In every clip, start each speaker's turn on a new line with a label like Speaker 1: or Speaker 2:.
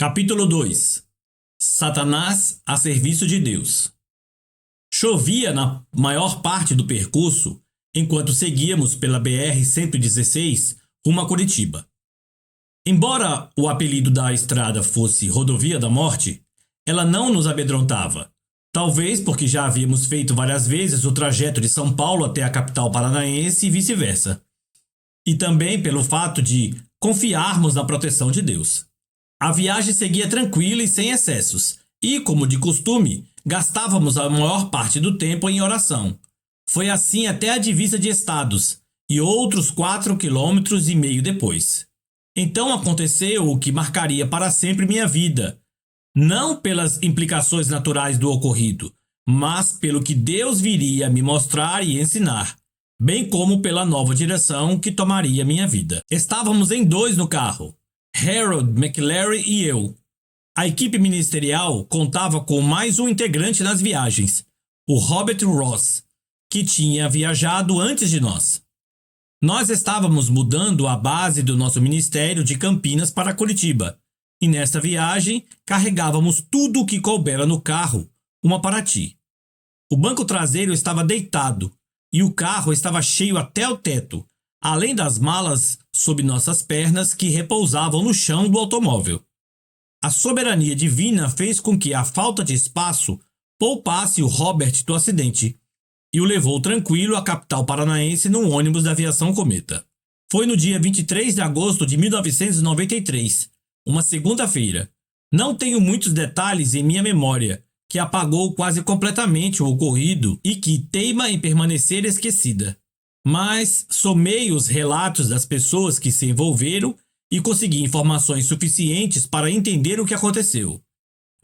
Speaker 1: Capítulo 2. Satanás a serviço de Deus. Chovia na maior parte do percurso enquanto seguíamos pela BR-116 rumo a Curitiba. Embora o apelido da estrada fosse Rodovia da Morte, ela não nos amedrontava. Talvez porque já havíamos feito várias vezes o trajeto de São Paulo até a capital paranaense e vice-versa. E também pelo fato de confiarmos na proteção de Deus. A viagem seguia tranquila e sem excessos, e, como de costume, gastávamos a maior parte do tempo em oração. Foi assim até a divisa de estados, e outros 4,5 km depois. Então aconteceu o que marcaria para sempre minha vida, não pelas implicações naturais do ocorrido, mas pelo que Deus viria a me mostrar e ensinar, bem como pela nova direção que tomaria minha vida. Estávamos em dois no carro, Harold McLary e eu. A equipe ministerial contava com mais um integrante nas viagens, o Robert Ross, que tinha viajado antes de nós. Nós estávamos mudando a base do nosso ministério de Campinas para Curitiba, e nesta viagem carregávamos tudo o que coubera no carro, uma Paraty. O banco traseiro estava deitado, e o carro estava cheio até o teto, além das malas sob nossas pernas que repousavam no chão do automóvel. A soberania divina fez com que a falta de espaço poupasse o Robert do acidente e o levou tranquilo à capital paranaense num ônibus da aviação Cometa. Foi no dia 23 de agosto de 1993, uma segunda-feira. Não tenho muitos detalhes em minha memória, que apagou quase completamente o ocorrido e que teima em permanecer esquecida. Mas somei os relatos das pessoas que se envolveram e consegui informações suficientes para entender o que aconteceu.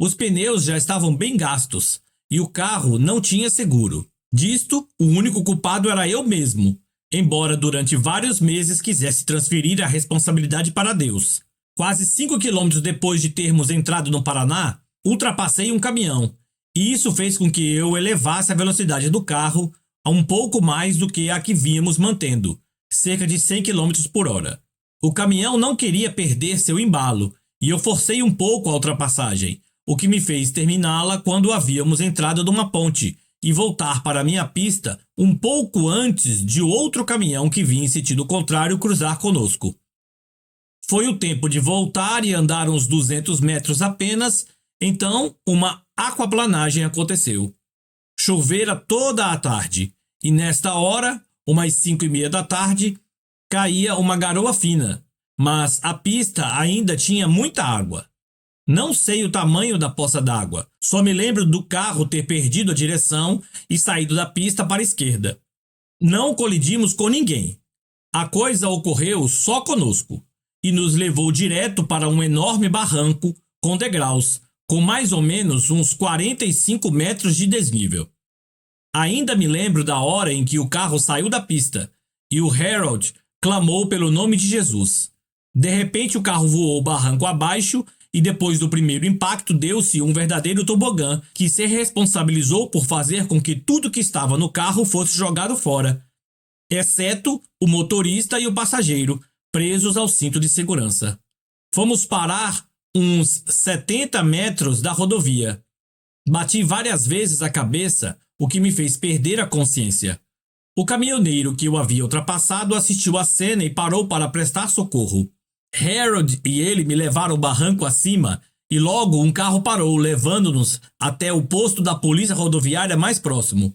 Speaker 1: Os pneus já estavam bem gastos e o carro não tinha seguro. Disto, o único culpado era eu mesmo, embora durante vários meses quisesse transferir a responsabilidade para Deus. Quase 5 quilômetros depois de termos entrado no Paraná, ultrapassei um caminhão, e isso fez com que eu elevasse a velocidade do carro a um pouco mais do que a que vínhamos mantendo, cerca de 100 km por hora. O caminhão não queria perder seu embalo, e eu forcei um pouco a ultrapassagem, o que me fez terminá-la quando havíamos entrado numa ponte e voltar para a minha pista um pouco antes de outro caminhão que vinha em sentido contrário cruzar conosco. Foi o tempo de voltar e andar uns 200 metros apenas, então uma aquaplanagem aconteceu. Chovera toda a tarde, e nesta hora, umas 5:30 da tarde, caía uma garoa fina, mas a pista ainda tinha muita água. Não sei o tamanho da poça d'água, só me lembro do carro ter perdido a direção e saído da pista para a esquerda. Não colidimos com ninguém. A coisa ocorreu só conosco e nos levou direto para um enorme barranco com degraus, com mais ou menos uns 45 metros de desnível. Ainda me lembro da hora em que o carro saiu da pista e o Harold clamou pelo nome de Jesus. De repente o carro voou o barranco abaixo e depois do primeiro impacto deu-se um verdadeiro tobogã que se responsabilizou por fazer com que tudo que estava no carro fosse jogado fora, exceto o motorista e o passageiro, presos ao cinto de segurança. Fomos parar uns 70 metros da rodovia. Bati várias vezes a cabeça, o que me fez perder a consciência. O caminhoneiro que o havia ultrapassado assistiu à cena e parou para prestar socorro. Harold e ele me levaram o barranco acima e logo um carro parou, levando-nos até o posto da polícia rodoviária mais próximo.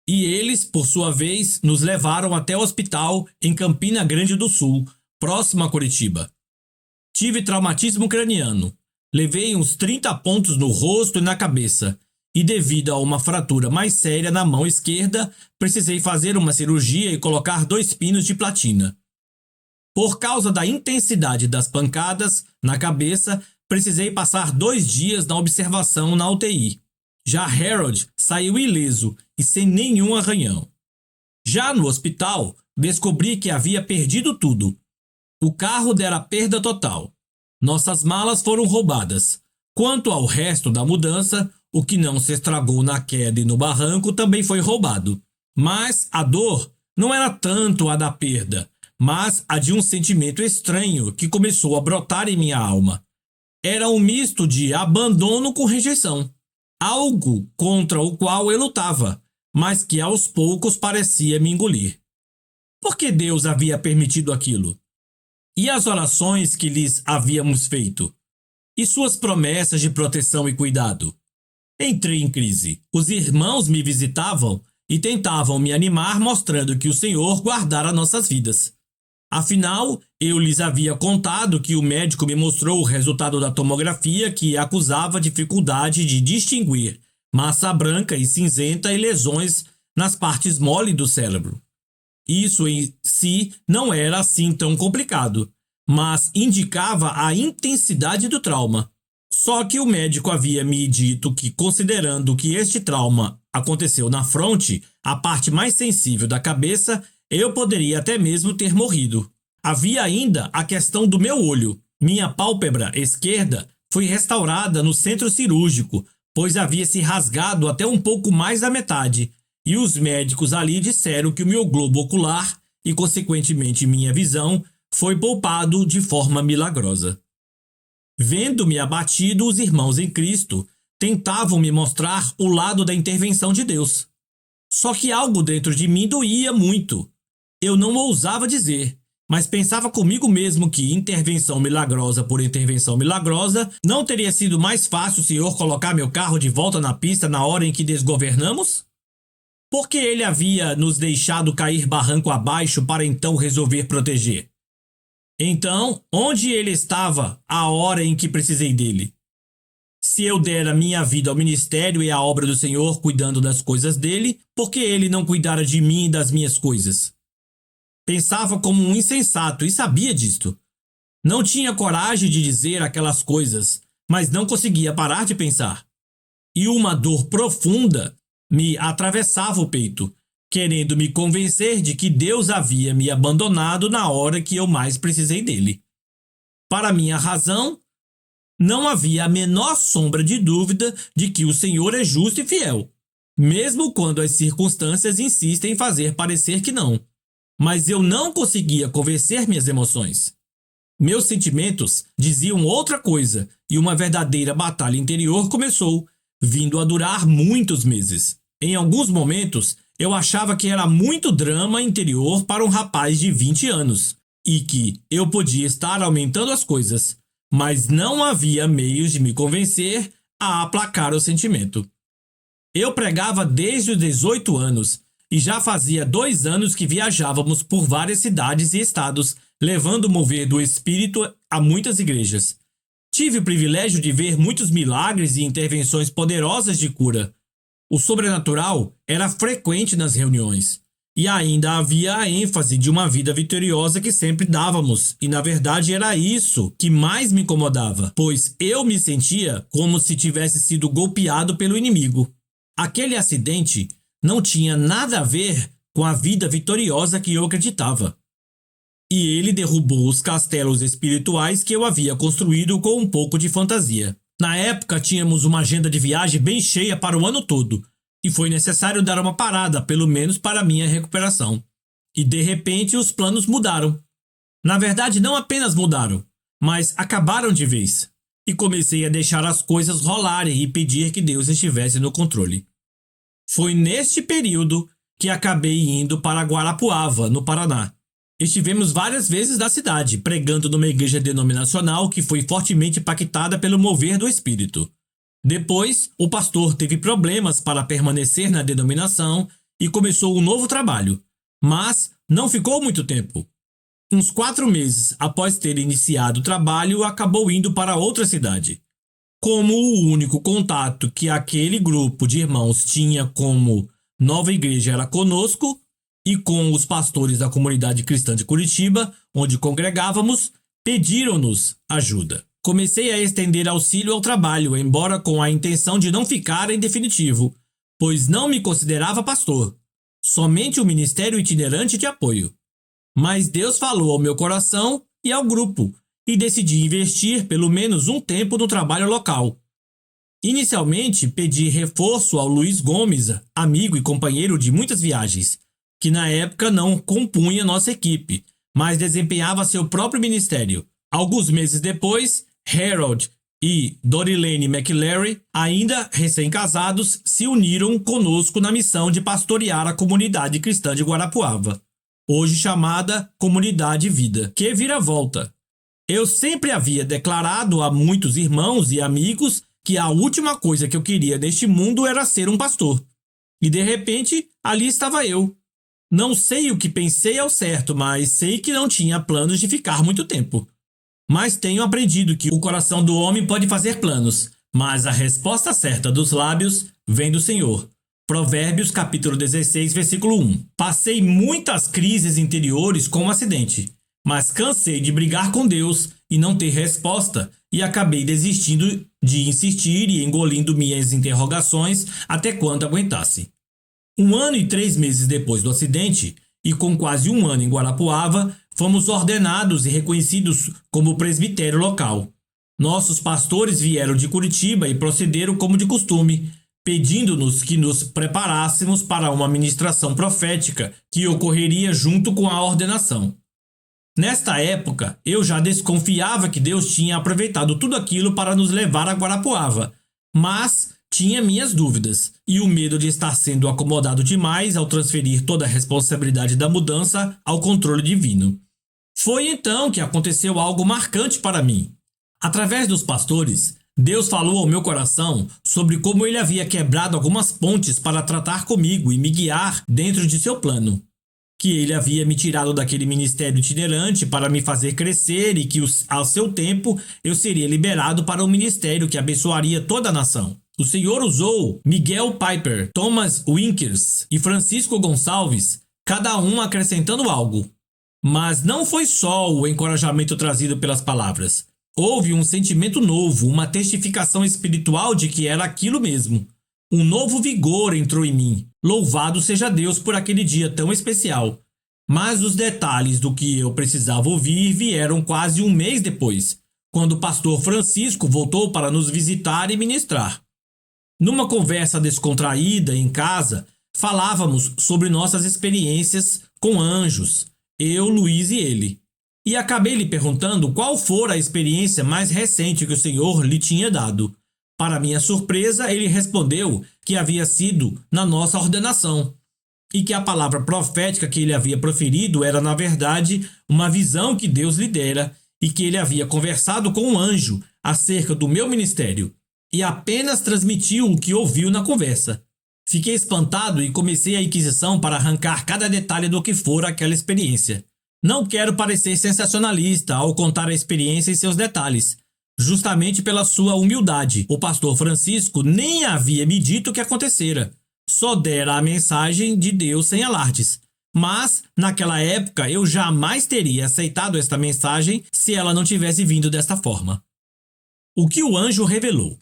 Speaker 1: E eles, por sua vez, nos levaram até o hospital em Campina Grande do Sul, próximo a Curitiba. Tive traumatismo craniano. Levei uns 30 pontos no rosto e na cabeça. E devido a uma fratura mais séria na mão esquerda, precisei fazer uma cirurgia e colocar 2 pinos de platina. Por causa da intensidade das pancadas na cabeça, precisei passar 2 dias na observação na UTI. Já Harold saiu ileso e sem nenhum arranhão. Já no hospital, descobri que havia perdido tudo. O carro dera perda total. Nossas malas foram roubadas. Quanto ao resto da mudança, o que não se estragou na queda e no barranco também foi roubado. Mas a dor não era tanto a da perda, mas a de um sentimento estranho que começou a brotar em minha alma. era um misto de abandono com rejeição, algo contra o qual eu lutava, mas que aos poucos parecia me engolir. Por que Deus havia permitido aquilo? E as orações que lhes havíamos feito? E suas promessas de proteção e cuidado? Entrei em crise. Os irmãos me visitavam e tentavam me animar, mostrando que o Senhor guardara nossas vidas. Afinal, eu lhes havia contado que o médico me mostrou o resultado da tomografia que acusava dificuldade de distinguir massa branca e cinzenta e lesões nas partes mole do cérebro. Isso em si não era assim tão complicado, mas indicava a intensidade do trauma. Só que o médico havia me dito que, considerando que este trauma aconteceu na fronte, a parte mais sensível da cabeça, eu poderia até mesmo ter morrido. Havia ainda a questão do meu olho. Minha pálpebra esquerda foi restaurada no centro cirúrgico, pois havia se rasgado até um pouco mais da metade, e os médicos ali disseram que o meu globo ocular, e consequentemente minha visão, foi poupado de forma milagrosa. Vendo-me abatido, os irmãos em Cristo tentavam me mostrar o lado da intervenção de Deus. Só que algo dentro de mim doía muito. Eu não ousava dizer, mas pensava comigo mesmo que intervenção milagrosa por intervenção milagrosa não teria sido mais fácil o Senhor colocar meu carro de volta na pista na hora em que desgovernamos? Por que ele havia nos deixado cair barranco abaixo para então resolver proteger? Então, onde ele estava a hora em que precisei dele? Se eu dera minha vida ao ministério e à obra do Senhor cuidando das coisas dele, por que ele não cuidara de mim e das minhas coisas? Pensava como um insensato e sabia disto. Não tinha coragem de dizer aquelas coisas, mas não conseguia parar de pensar. E uma dor profunda me atravessava o peito, querendo me convencer de que Deus havia me abandonado na hora que eu mais precisei dele. Para minha razão, não havia a menor sombra de dúvida de que o Senhor é justo e fiel, mesmo quando as circunstâncias insistem em fazer parecer que não. Mas eu não conseguia convencer minhas emoções. Meus sentimentos diziam outra coisa e uma verdadeira batalha interior começou, vindo a durar muitos meses. Em alguns momentos, eu achava que era muito drama interior para um rapaz de 20 anos e que eu podia estar aumentando as coisas, mas não havia meios de me convencer a aplacar o sentimento. Eu pregava desde os 18 anos e já fazia 2 anos que viajávamos por várias cidades e estados, levando o mover do Espírito a muitas igrejas. Tive o privilégio de ver muitos milagres e intervenções poderosas de cura. O sobrenatural era frequente nas reuniões, e ainda havia a ênfase de uma vida vitoriosa que sempre dávamos, e na verdade era isso que mais me incomodava, pois eu me sentia como se tivesse sido golpeado pelo inimigo. Aquele acidente não tinha nada a ver com a vida vitoriosa que eu acreditava. E ele derrubou os castelos espirituais que eu havia construído com um pouco de fantasia. Na época, tínhamos uma agenda de viagem bem cheia para o ano todo, e foi necessário dar uma parada, pelo menos para minha recuperação. E de repente, os planos mudaram. Na verdade, não apenas mudaram, mas acabaram de vez. E comecei a deixar as coisas rolarem e pedir que Deus estivesse no controle. Foi neste período que acabei indo para Guarapuava, no Paraná. Estivemos várias vezes na cidade, pregando numa igreja denominacional que foi fortemente impactada pelo mover do Espírito. Depois, o pastor teve problemas para permanecer na denominação e começou um novo trabalho, mas não ficou muito tempo. Uns 4 meses após ter iniciado o trabalho, acabou indo para outra cidade. Como o único contato que aquele grupo de irmãos tinha como nova igreja era conosco, e com os pastores da comunidade cristã de Curitiba, onde congregávamos, pediram-nos ajuda. Comecei a estender auxílio ao trabalho, embora com a intenção de não ficar em definitivo, pois não me considerava pastor, somente um ministério itinerante de apoio. Mas Deus falou ao meu coração e ao grupo, e decidi investir pelo menos um tempo no trabalho local. Inicialmente, pedi reforço ao Luiz Gomes, amigo e companheiro de muitas viagens, que na época não compunha nossa equipe, mas desempenhava seu próprio ministério. Alguns meses depois, Harold e Dorilene McLary, ainda recém-casados, se uniram conosco na missão de pastorear a comunidade cristã de Guarapuava, hoje chamada Comunidade Vida. Que vira-volta! Eu sempre havia declarado a muitos irmãos e amigos que a última coisa que eu queria neste mundo era ser um pastor. E de repente, ali estava eu. Não sei o que pensei ao certo, mas sei que não tinha planos de ficar muito tempo. Mas tenho aprendido que o coração do homem pode fazer planos, mas a resposta certa dos lábios vem do Senhor. Provérbios capítulo 16, versículo 1. Passei muitas crises interiores com um acidente, mas cansei de brigar com Deus e não ter resposta, e acabei desistindo de insistir e engolindo minhas interrogações até quando aguentasse. 1 ano e 3 meses depois do acidente, e com quase 1 ano em Guarapuava, fomos ordenados e reconhecidos como presbitério local. Nossos pastores vieram de Curitiba e procederam como de costume, pedindo-nos que nos preparássemos para uma ministração profética que ocorreria junto com a ordenação. Nesta época, eu já desconfiava que Deus tinha aproveitado tudo aquilo para nos levar a Guarapuava, mas tinha minhas dúvidas e o medo de estar sendo acomodado demais ao transferir toda a responsabilidade da mudança ao controle divino. Foi então que aconteceu algo marcante para mim. Através dos pastores, Deus falou ao meu coração sobre como ele havia quebrado algumas pontes para tratar comigo e me guiar dentro de seu plano. Que ele havia me tirado daquele ministério itinerante para me fazer crescer e que, ao seu tempo, eu seria liberado para um ministério que abençoaria toda a nação. O Senhor usou Miguel Piper, Thomas Winkers e Francisco Gonçalves, cada um acrescentando algo. Mas não foi só o encorajamento trazido pelas palavras. Houve um sentimento novo, uma testificação espiritual de que era aquilo mesmo. Um novo vigor entrou em mim. Louvado seja Deus por aquele dia tão especial. Mas os detalhes do que eu precisava ouvir vieram quase um mês depois, quando o pastor Francisco voltou para nos visitar e ministrar. Numa conversa descontraída em casa, falávamos sobre nossas experiências com anjos, eu, Luiz e ele. E acabei lhe perguntando qual fora a experiência mais recente que o Senhor lhe tinha dado. Para minha surpresa, ele respondeu que havia sido na nossa ordenação e que a palavra profética que ele havia proferido era, na verdade, uma visão que Deus lhe dera e que ele havia conversado com um anjo acerca do meu ministério e apenas transmitiu o que ouviu na conversa. Fiquei espantado e comecei a inquisição para arrancar cada detalhe do que fora aquela experiência. Não quero parecer sensacionalista ao contar a experiência e seus detalhes. Justamente pela sua humildade, o pastor Francisco nem havia me dito o que acontecera. Só dera a mensagem de Deus sem alardes. Mas, naquela época, eu jamais teria aceitado esta mensagem se ela não tivesse vindo desta forma. O que o anjo revelou?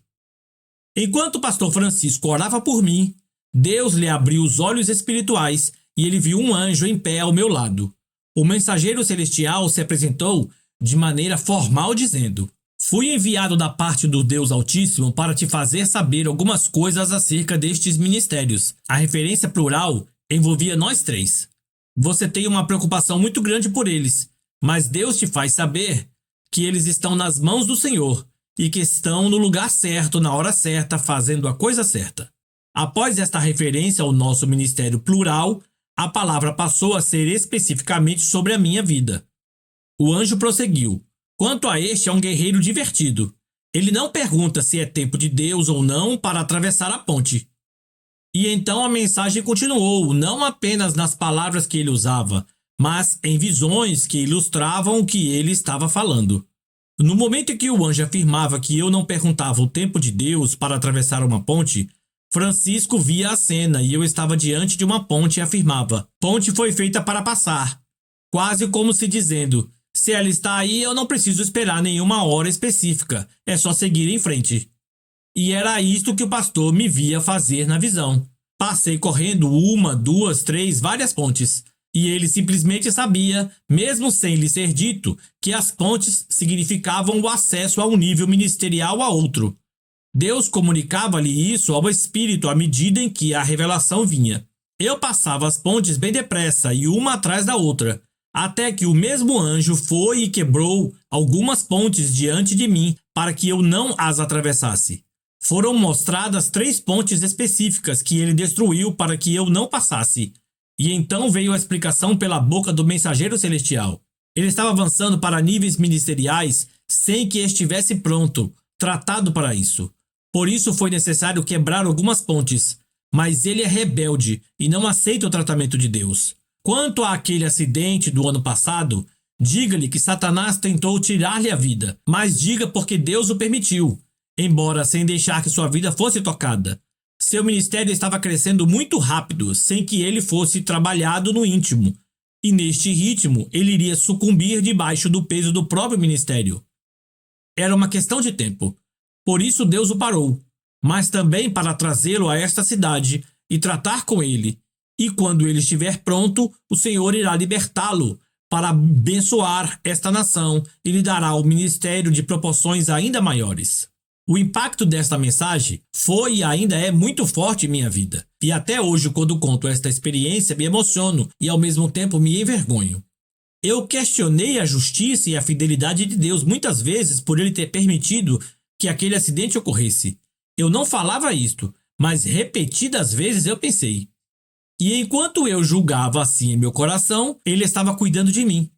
Speaker 1: Enquanto o pastor Francisco orava por mim, Deus lhe abriu os olhos espirituais e ele viu um anjo em pé ao meu lado. O mensageiro celestial se apresentou de maneira formal dizendo: "Fui enviado da parte do Deus Altíssimo para te fazer saber algumas coisas acerca destes ministérios." A referência plural envolvia nós três. "Você tem uma preocupação muito grande por eles, mas Deus te faz saber que eles estão nas mãos do Senhor e que estão no lugar certo, na hora certa, fazendo a coisa certa." Após esta referência ao nosso ministério plural, a palavra passou a ser especificamente sobre a minha vida. O anjo prosseguiu: "Quanto a este, é um guerreiro divertido. Ele não pergunta se é tempo de Deus ou não para atravessar a ponte." E então a mensagem continuou, não apenas nas palavras que ele usava, mas em visões que ilustravam o que ele estava falando. No momento em que o anjo afirmava que eu não perguntava o tempo de Deus para atravessar uma ponte, Francisco via a cena e eu estava diante de uma ponte e afirmava: "Ponte foi feita para passar." Quase como se dizendo: "Se ela está aí, eu não preciso esperar nenhuma hora específica, é só seguir em frente." E era isto que o pastor me via fazer na visão. Passei correndo 1, 2, 3, várias pontes. E ele simplesmente sabia, mesmo sem lhe ser dito, que as pontes significavam o acesso a um nível ministerial a outro. Deus comunicava-lhe isso ao Espírito à medida em que a revelação vinha. Eu passava as pontes bem depressa e uma atrás da outra, até que o mesmo anjo foi e quebrou algumas pontes diante de mim para que eu não as atravessasse. Foram mostradas 3 pontes específicas que ele destruiu para que eu não passasse. E então veio a explicação pela boca do mensageiro celestial. Ele estava avançando para níveis ministeriais sem que estivesse pronto, tratado para isso. Por isso foi necessário quebrar algumas pontes. Mas ele é rebelde e não aceita o tratamento de Deus. Quanto àquele acidente do ano passado, diga-lhe que Satanás tentou tirar-lhe a vida, mas diga porque Deus o permitiu, embora sem deixar que sua vida fosse tocada. Seu ministério estava crescendo muito rápido, sem que ele fosse trabalhado no íntimo, e neste ritmo ele iria sucumbir debaixo do peso do próprio ministério. Era uma questão de tempo. Por isso Deus o parou, mas também para trazê-lo a esta cidade e tratar com ele. E quando ele estiver pronto, o Senhor irá libertá-lo para abençoar esta nação e lhe dará o ministério de proporções ainda maiores. O impacto desta mensagem foi e ainda é muito forte em minha vida. E até hoje, quando conto esta experiência, me emociono e ao mesmo tempo me envergonho. Eu questionei a justiça e a fidelidade de Deus muitas vezes por ele ter permitido que aquele acidente ocorresse. Eu não falava isto, mas repetidas vezes eu pensei. E enquanto eu julgava assim em meu coração, ele estava cuidando de mim.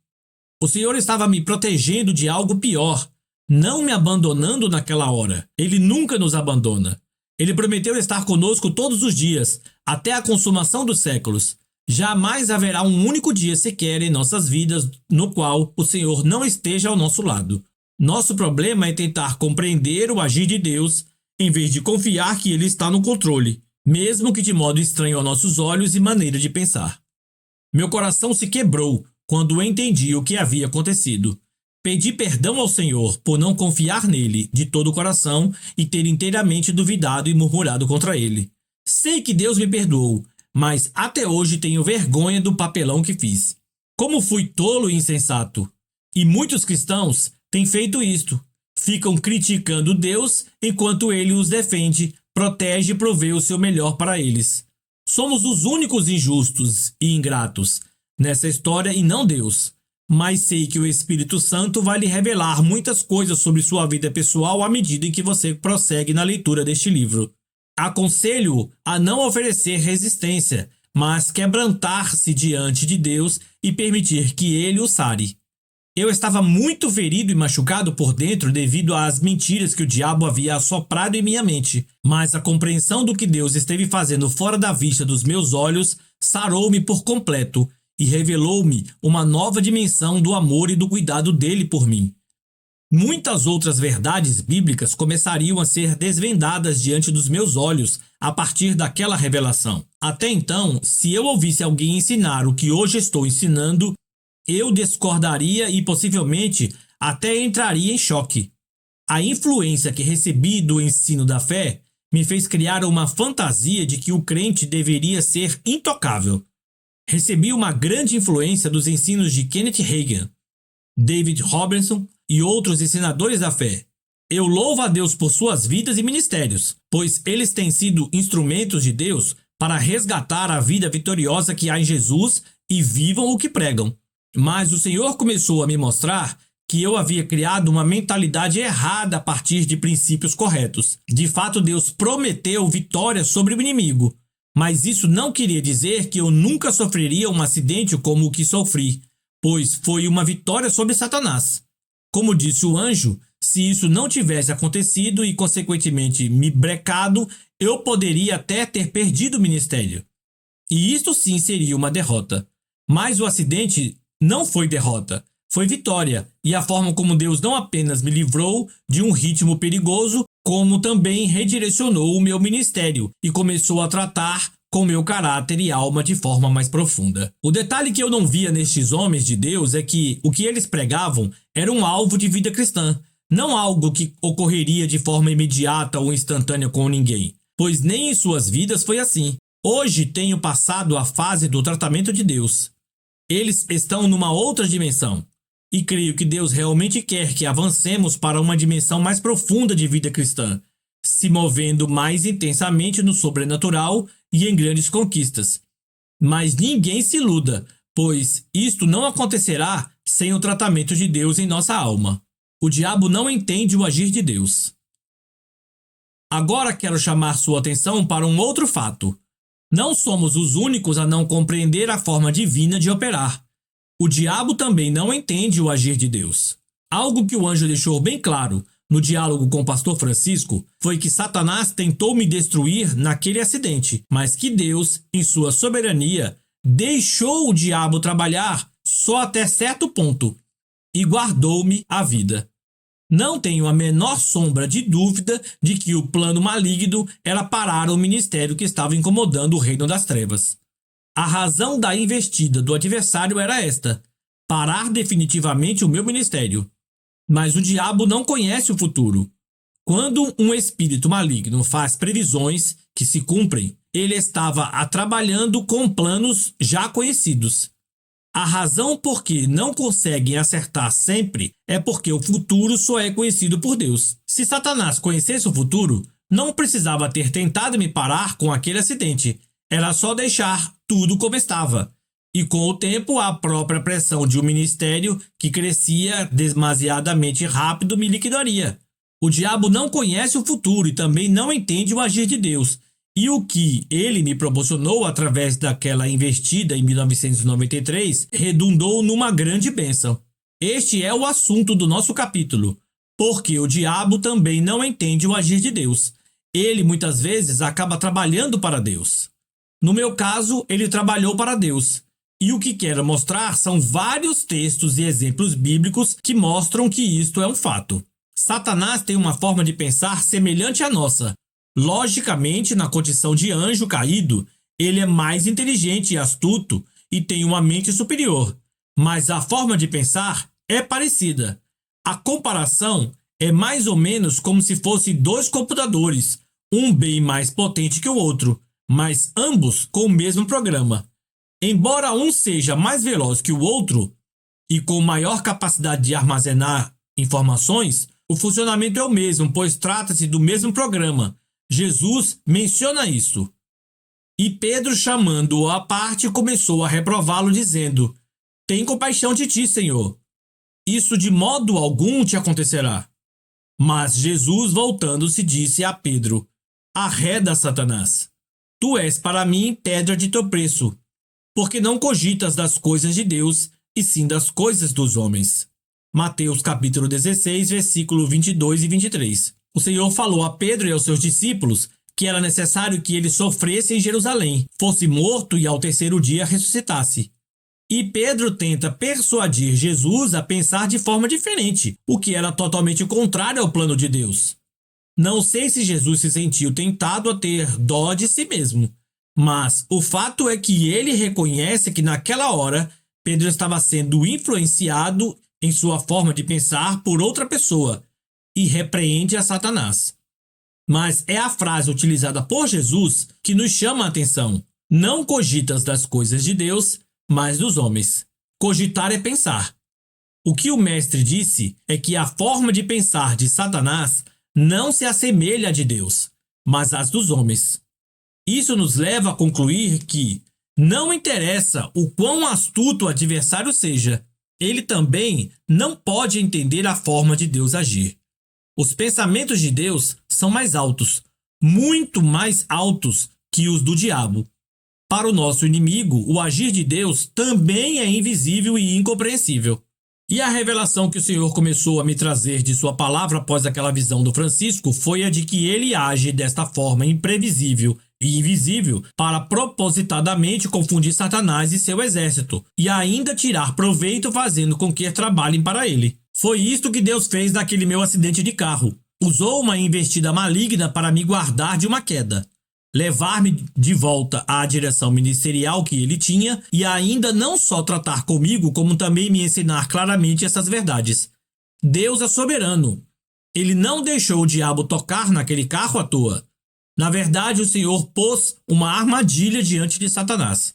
Speaker 1: O Senhor estava me protegendo de algo pior, não me abandonando naquela hora. Ele nunca nos abandona. Ele prometeu estar conosco todos os dias, até a consumação dos séculos. Jamais haverá um único dia sequer em nossas vidas no qual o Senhor não esteja ao nosso lado. Nosso problema é tentar compreender o agir de Deus, em vez de confiar que ele está no controle, mesmo que de modo estranho aos nossos olhos e maneira de pensar. Meu coração se quebrou quando entendi o que havia acontecido. Pedi perdão ao Senhor por não confiar nele de todo o coração e ter inteiramente duvidado e murmurado contra ele. Sei que Deus me perdoou, mas até hoje tenho vergonha do papelão que fiz. Como fui tolo e insensato. E muitos cristãos têm feito isto. Ficam criticando Deus enquanto ele os defende, protege e provê o seu melhor para eles. Somos os únicos injustos e ingratos nessa história e não Deus. Mas sei que o Espírito Santo vai lhe revelar muitas coisas sobre sua vida pessoal à medida em que você prossegue na leitura deste livro. Aconselho-o a não oferecer resistência, mas quebrantar-se diante de Deus e permitir que ele o sare. Eu estava muito ferido e machucado por dentro devido às mentiras que o diabo havia assoprado em minha mente, mas a compreensão do que Deus esteve fazendo fora da vista dos meus olhos sarou-me por completo e revelou-me uma nova dimensão do amor e do cuidado dele por mim. Muitas outras verdades bíblicas começariam a ser desvendadas diante dos meus olhos a partir daquela revelação. Até então, se eu ouvisse alguém ensinar o que hoje estou ensinando, eu discordaria e possivelmente até entraria em choque. A influência que recebi do ensino da fé me fez criar uma fantasia de que o crente deveria ser intocável. Recebi uma grande influência dos ensinos de Kenneth Hagin, David Robertson e outros ensinadores da fé. Eu louvo a Deus por suas vidas e ministérios, pois eles têm sido instrumentos de Deus para resgatar a vida vitoriosa que há em Jesus e vivam o que pregam. Mas o Senhor começou a me mostrar que eu havia criado uma mentalidade errada a partir de princípios corretos. De fato, Deus prometeu vitória sobre o inimigo, mas isso não queria dizer que eu nunca sofreria um acidente como o que sofri, pois foi uma vitória sobre Satanás. Como disse o anjo, se isso não tivesse acontecido e, consequentemente, me brecado, eu poderia até ter perdido o ministério. E isto sim seria uma derrota. Mas o acidente não foi derrota, foi vitória, e a forma como Deus não apenas me livrou de um ritmo perigoso, como também redirecionou o meu ministério e começou a tratar com meu caráter e alma de forma mais profunda. O detalhe que eu não via nestes homens de Deus é que o que eles pregavam era um alvo de vida cristã, não algo que ocorreria de forma imediata ou instantânea com ninguém, pois nem em suas vidas foi assim. Hoje tenho passado a fase do tratamento de Deus. Eles estão numa outra dimensão. E creio que Deus realmente quer que avancemos para uma dimensão mais profunda de vida cristã, se movendo mais intensamente no sobrenatural e em grandes conquistas. Mas ninguém se iluda, pois isto não acontecerá sem o tratamento de Deus em nossa alma. O diabo não entende o agir de Deus. Agora quero chamar sua atenção para um outro fato. Não somos os únicos a não compreender a forma divina de operar. O diabo também não entende o agir de Deus. Algo que o anjo deixou bem claro no diálogo com o pastor Francisco foi que Satanás tentou me destruir naquele acidente, mas que Deus, em sua soberania, deixou o diabo trabalhar só até certo ponto e guardou-me a vida. Não tenho a menor sombra de dúvida de que o plano maligno era parar o ministério que estava incomodando o reino das trevas. A razão da investida do adversário era esta: parar definitivamente o meu ministério. Mas o diabo não conhece o futuro. Quando um espírito maligno faz previsões que se cumprem, ele estava trabalhando com planos já conhecidos. A razão por que não conseguem acertar sempre é porque o futuro só é conhecido por Deus. Se Satanás conhecesse o futuro, não precisava ter tentado me parar com aquele acidente. Era só deixar tudo como estava. E com o tempo, a própria pressão de um ministério que crescia demasiadamente rápido me liquidaria. O diabo não conhece o futuro e também não entende o agir de Deus. E o que ele me proporcionou através daquela investida em 1993 redundou numa grande bênção. Este é o assunto do nosso capítulo. Porque o diabo também não entende o agir de Deus. Ele muitas vezes acaba trabalhando para Deus. No meu caso, ele trabalhou para Deus. E o que quero mostrar são vários textos e exemplos bíblicos que mostram que isto é um fato. Satanás tem uma forma de pensar semelhante à nossa. Logicamente, na condição de anjo caído, ele é mais inteligente e astuto e tem uma mente superior. Mas a forma de pensar é parecida. A comparação é mais ou menos como se fossem dois computadores, um bem mais potente que o outro, mas ambos com o mesmo programa. Embora um seja mais veloz que o outro e com maior capacidade de armazenar informações, o funcionamento é o mesmo, pois trata-se do mesmo programa. Jesus menciona isso. E Pedro, chamando-o à parte, começou a reprová-lo, dizendo: "Tem compaixão de ti, Senhor. Isso de modo algum te acontecerá." Mas Jesus, voltando-se, disse a Pedro: "Arreda, Satanás. Tu és para mim pedra de tropeço, porque não cogitas das coisas de Deus, e sim das coisas dos homens." Mateus capítulo 16, versículo 22 e 23. O Senhor falou a Pedro e aos seus discípulos que era necessário que ele sofresse em Jerusalém, fosse morto e ao terceiro dia ressuscitasse. E Pedro tenta persuadir Jesus a pensar de forma diferente, o que era totalmente contrário ao plano de Deus. Não sei se Jesus se sentiu tentado a ter dó de si mesmo, mas o fato é que ele reconhece que naquela hora Pedro estava sendo influenciado em sua forma de pensar por outra pessoa e repreende a Satanás. Mas é a frase utilizada por Jesus que nos chama a atenção. Não cogitas das coisas de Deus, mas dos homens. Cogitar é pensar. O que o mestre disse é que a forma de pensar de Satanás não se assemelha à de Deus, mas às dos homens. Isso nos leva a concluir que não interessa o quão astuto o adversário seja, ele também não pode entender a forma de Deus agir. Os pensamentos de Deus são mais altos, muito mais altos que os do diabo. Para o nosso inimigo, o agir de Deus também é invisível e incompreensível. E a revelação que o Senhor começou a me trazer de sua palavra após aquela visão do Francisco foi a de que ele age desta forma imprevisível e invisível para propositadamente confundir Satanás e seu exército e ainda tirar proveito fazendo com que trabalhem para ele. Foi isto que Deus fez naquele meu acidente de carro. Usou uma investida maligna para me guardar de uma queda, levar-me de volta à direção ministerial que ele tinha e ainda não só tratar comigo, como também me ensinar claramente essas verdades. Deus é soberano. Ele não deixou o diabo tocar naquele carro à toa. Na verdade, o Senhor pôs uma armadilha diante de Satanás.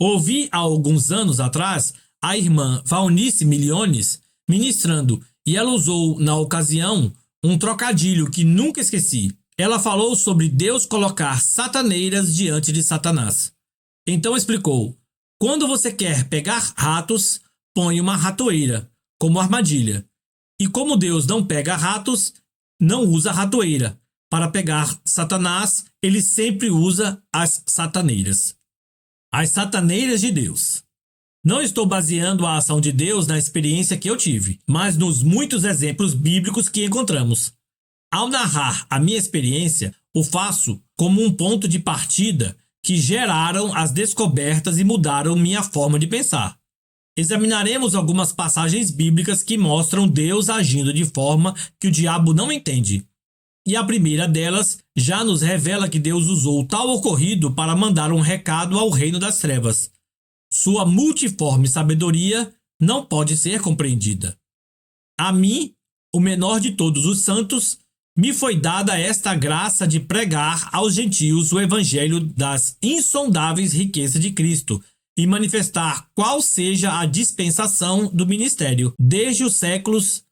Speaker 1: Ouvi há alguns anos atrás a irmã Valnice Milhones ministrando e ela usou, na ocasião, um trocadilho que nunca esqueci. Ela falou sobre Deus colocar sataneiras diante de Satanás. Então explicou: quando você quer pegar ratos, põe uma ratoeira como armadilha. E como Deus não pega ratos, não usa ratoeira. Para pegar Satanás, ele sempre usa as sataneiras. As sataneiras de Deus. Não estou baseando a ação de Deus na experiência que eu tive, mas nos muitos exemplos bíblicos que encontramos. Ao narrar a minha experiência, o faço como um ponto de partida que geraram as descobertas e mudaram minha forma de pensar. Examinaremos algumas passagens bíblicas que mostram Deus agindo de forma que o diabo não entende. E a primeira delas já nos revela que Deus usou tal ocorrido para mandar um recado ao reino das trevas. Sua multiforme sabedoria não pode ser compreendida. A mim, o menor de todos os santos, me foi dada esta graça de pregar aos gentios o evangelho das insondáveis riquezas de Cristo e manifestar qual seja a dispensação do ministério, desde os séculos,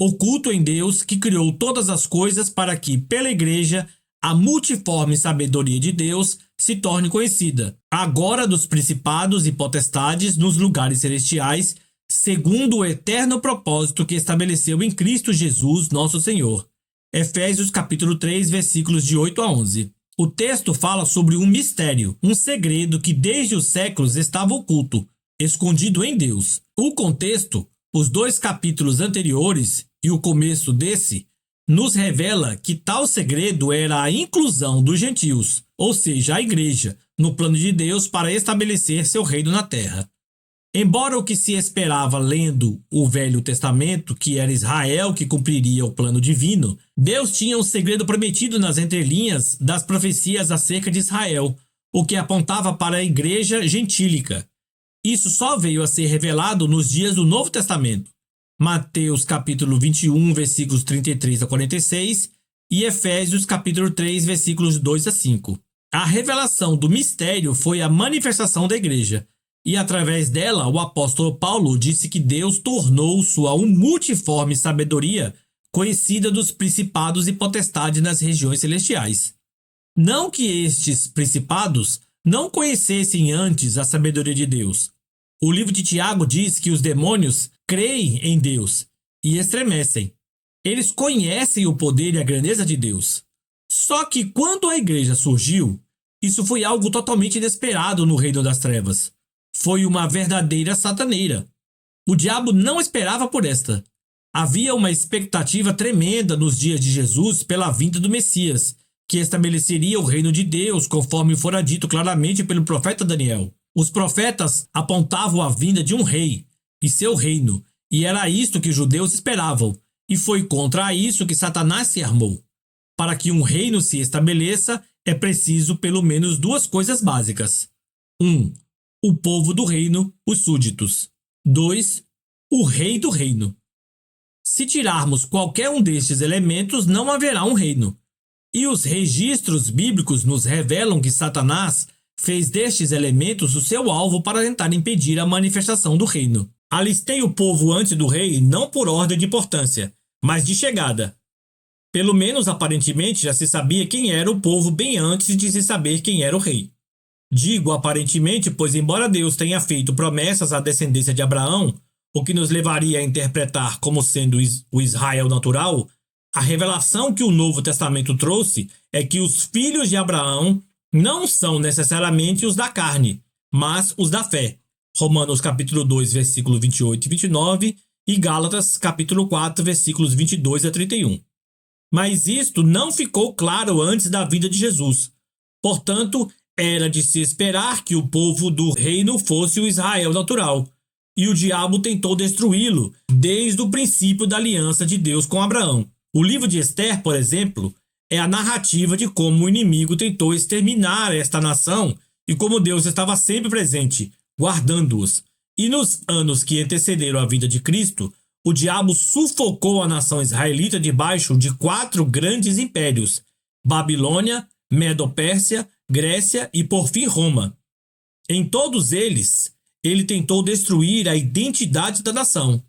Speaker 1: oculto em Deus, que criou todas as coisas para que, pela igreja, a multiforme sabedoria de Deus se torne conhecida, agora dos principados e potestades nos lugares celestiais, segundo o eterno propósito que estabeleceu em Cristo Jesus, nosso Senhor. Efésios capítulo 3, versículos de 8 a 11. O texto fala sobre um mistério, um segredo que desde os séculos estava oculto, escondido em Deus. O contexto, os 2 capítulos anteriores e o começo desse, nos revela que tal segredo era a inclusão dos gentios, ou seja, a igreja, no plano de Deus para estabelecer seu reino na terra. Embora o que se esperava lendo o Velho Testamento, que era Israel que cumpriria o plano divino, Deus tinha um segredo prometido nas entrelinhas das profecias acerca de Israel, o que apontava para a igreja gentílica. Isso só veio a ser revelado nos dias do Novo Testamento. Mateus capítulo 21, versículos 33 a 46 e Efésios capítulo 3, versículos 2 a 5. A revelação do mistério foi a manifestação da igreja. E através dela, o apóstolo Paulo disse que Deus tornou sua multiforme sabedoria conhecida dos principados e potestades nas regiões celestiais. Não que estes principados não conhecessem antes a sabedoria de Deus. O livro de Tiago diz que os demônios creem em Deus e estremecem. Eles conhecem o poder e a grandeza de Deus. Só que quando a igreja surgiu, isso foi algo totalmente inesperado no reino das trevas. Foi uma verdadeira sataneira. O diabo não esperava por esta. Havia uma expectativa tremenda nos dias de Jesus pela vinda do Messias, que estabeleceria o reino de Deus, conforme fora dito claramente pelo profeta Daniel. Os profetas apontavam a vinda de um rei e seu reino, e era isto que os judeus esperavam, e foi contra isso que Satanás se armou. Para que um reino se estabeleça, é preciso pelo menos 2 coisas básicas. 1. O povo do reino, os súditos. 2. O rei do reino. Se tirarmos qualquer um destes elementos, não haverá um reino. E os registros bíblicos nos revelam que Satanás fez destes elementos o seu alvo para tentar impedir a manifestação do reino. Alistei o povo antes do rei não por ordem de importância, mas de chegada. Pelo menos aparentemente já se sabia quem era o povo bem antes de se saber quem era o rei. Digo aparentemente, pois embora Deus tenha feito promessas à descendência de Abraão, o que nos levaria a interpretar como sendo o Israel natural, a revelação que o Novo Testamento trouxe é que os filhos de Abraão não são necessariamente os da carne, mas os da fé. Romanos capítulo 2, versículo 28 e 29 e Gálatas capítulo 4, versículos 22 a 31. Mas isto não ficou claro antes da vinda de Jesus. Portanto, era de se esperar que o povo do reino fosse o Israel natural, e o diabo tentou destruí-lo desde o princípio da aliança de Deus com Abraão. O livro de Ester, por exemplo, é a narrativa de como o inimigo tentou exterminar esta nação e como Deus estava sempre presente, guardando-os. E nos anos que antecederam a vinda de Cristo, o diabo sufocou a nação israelita debaixo de 4 grandes impérios: Babilônia, Medo-Pérsia, Grécia e, por fim, Roma. Em todos eles, ele tentou destruir a identidade da nação.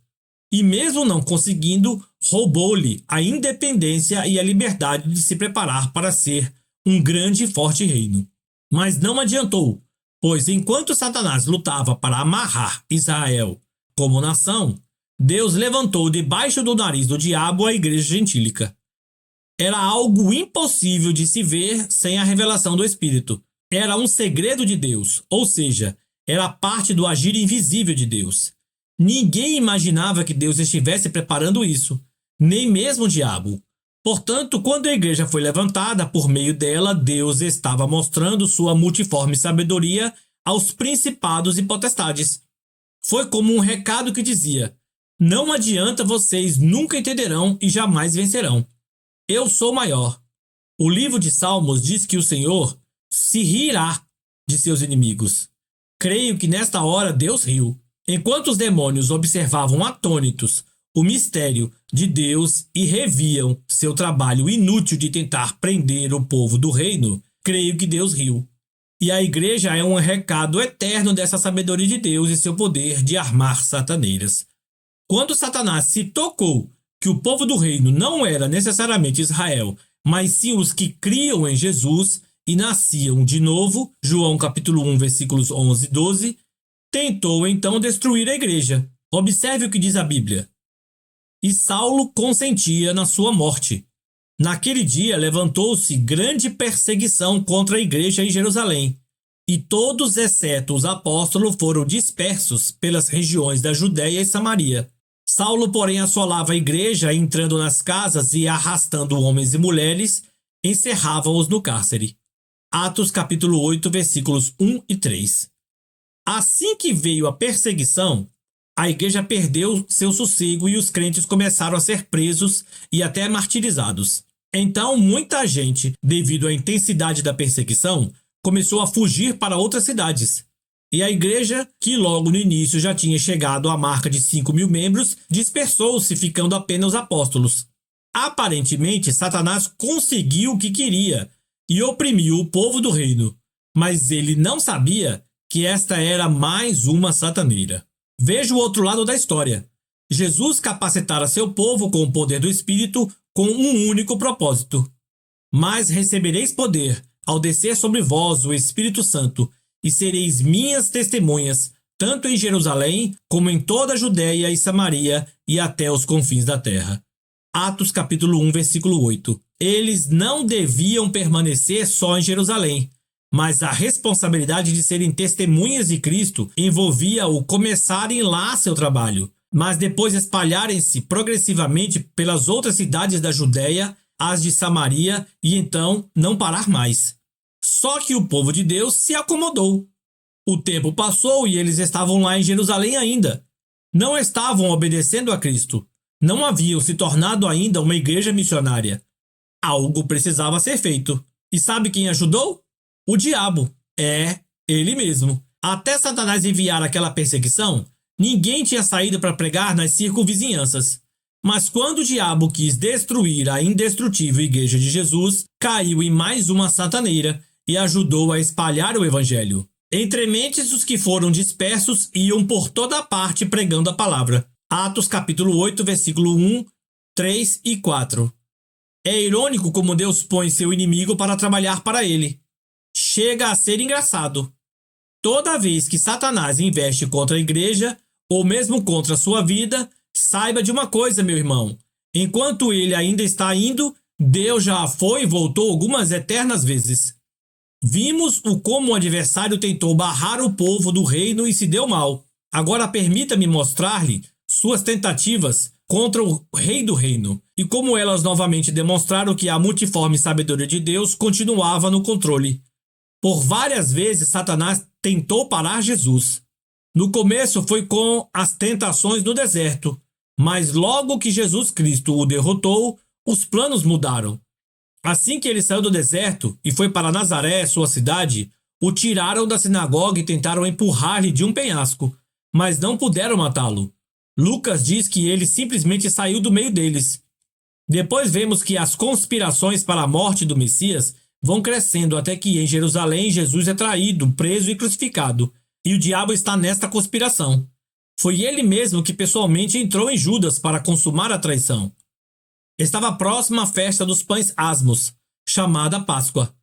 Speaker 1: E mesmo não conseguindo, roubou-lhe a independência e a liberdade de se preparar para ser um grande e forte reino. Mas não adiantou, pois enquanto Satanás lutava para amarrar Israel como nação, Deus levantou debaixo do nariz do diabo a igreja gentílica. Era algo impossível de se ver sem a revelação do Espírito. Era um segredo de Deus, ou seja, era parte do agir invisível de Deus. Ninguém imaginava que Deus estivesse preparando isso, nem mesmo o diabo. Portanto, quando a igreja foi levantada, por meio dela, Deus estava mostrando sua multiforme sabedoria aos principados e potestades. Foi como um recado que dizia: não adianta, vocês nunca entenderão e jamais vencerão. Eu sou maior. O livro de Salmos diz que o Senhor se rirá de seus inimigos. Creio que nesta hora Deus riu. Enquanto os demônios observavam atônitos o mistério de Deus e reviam seu trabalho inútil de tentar prender o povo do reino, creio que Deus riu. E a igreja é um recado eterno dessa sabedoria de Deus e seu poder de armar sataneiras. Quando Satanás se tocou que o povo do reino não era necessariamente Israel, mas sim os que criam em Jesus e nasciam de novo, João capítulo 1, versículos 11 e 12, tentou então destruir a igreja. Observe o que diz a Bíblia. E Saulo consentia na sua morte. Naquele dia levantou-se grande perseguição contra a igreja em Jerusalém, e todos, exceto os apóstolos, foram dispersos pelas regiões da Judéia e Samaria. Saulo, porém, assolava a igreja, entrando nas casas e arrastando homens e mulheres, encerrava-os no cárcere. Atos capítulo 8, versículos 1 e 3. Assim que veio a perseguição, a igreja perdeu seu sossego e os crentes começaram a ser presos e até martirizados. Então, muita gente, devido à intensidade da perseguição, começou a fugir para outras cidades. E a igreja, que logo no início já tinha chegado à marca de 5.000 membros, dispersou-se, ficando apenas os apóstolos. Aparentemente, Satanás conseguiu o que queria e oprimiu o povo do reino, mas ele não sabia que esta era mais uma sataneira. Veja o outro lado da história. Jesus capacitara seu povo com o poder do Espírito com um único propósito. Mas recebereis poder ao descer sobre vós o Espírito Santo, e sereis minhas testemunhas, tanto em Jerusalém como em toda a Judéia e Samaria e até os confins da terra. Atos capítulo 1, versículo 8. Eles não deviam permanecer só em Jerusalém, mas a responsabilidade de serem testemunhas de Cristo envolvia o começarem lá seu trabalho, mas depois espalharem-se progressivamente pelas outras cidades da Judéia, as de Samaria, e então não parar mais. Só que o povo de Deus se acomodou. O tempo passou e eles estavam lá em Jerusalém ainda. Não estavam obedecendo a Cristo. Não haviam se tornado ainda uma igreja missionária. Algo precisava ser feito. E sabe quem ajudou? O diabo. É, ele mesmo. Até Satanás enviar aquela perseguição, ninguém tinha saído para pregar nas circunvizinhanças. Mas quando o diabo quis destruir a indestrutível igreja de Jesus, caiu em mais uma sataneira e ajudou a espalhar o evangelho. Entre mentes, os que foram dispersos iam por toda parte pregando a palavra. Atos capítulo 8, versículo 1, 3 e 4. É irônico como Deus põe seu inimigo para trabalhar para ele. Chega a ser engraçado. Toda vez que Satanás investe contra a igreja, ou mesmo contra a sua vida, saiba de uma coisa, meu irmão. Enquanto ele ainda está indo, Deus já foi e voltou algumas eternas vezes. Vimos como o adversário tentou barrar o povo do reino e se deu mal. Agora permita-me mostrar-lhe suas tentativas contra o rei do reino e como elas novamente demonstraram que a multiforme sabedoria de Deus continuava no controle. Por várias vezes, Satanás tentou parar Jesus. No começo foi com as tentações no deserto, mas logo que Jesus Cristo o derrotou, os planos mudaram. Assim que ele saiu do deserto e foi para Nazaré, sua cidade, o tiraram da sinagoga e tentaram empurrar-lhe de um penhasco, mas não puderam matá-lo. Lucas diz que ele simplesmente saiu do meio deles. Depois vemos que as conspirações para a morte do Messias vão crescendo até que em Jerusalém Jesus é traído, preso e crucificado, e o diabo está nesta conspiração. Foi ele mesmo que pessoalmente entrou em Judas para consumar a traição. Estava próxima a festa dos pães asmos, chamada Páscoa.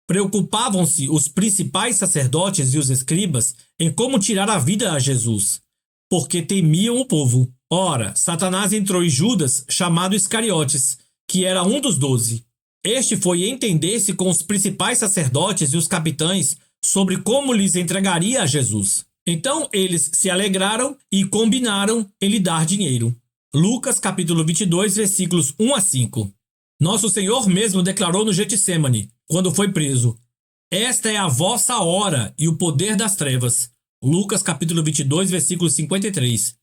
Speaker 1: Preocupavam-se os principais sacerdotes e os escribas em como tirar a vida a Jesus, porque temiam o povo. Ora, Satanás entrou em Judas, chamado Iscariotes, que era um dos 12. Este foi entender-se com os principais sacerdotes e os capitães sobre como lhes entregaria a Jesus. Então eles se alegraram e combinaram em lhe dar dinheiro. Lucas capítulo 22, versículos 1 a 5. Nosso Senhor mesmo declarou no Getsêmani, quando foi preso: esta é a vossa hora e o poder das trevas. Lucas capítulo 22, versículo 53.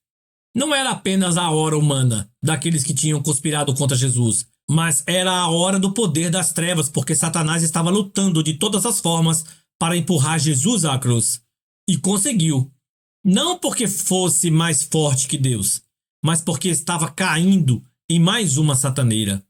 Speaker 1: Não era apenas a hora humana daqueles que tinham conspirado contra Jesus, mas era a hora do poder das trevas, porque Satanás estava lutando de todas as formas para empurrar Jesus à cruz. E conseguiu. Não porque fosse mais forte que Deus, mas porque estava caindo em mais uma sataneira.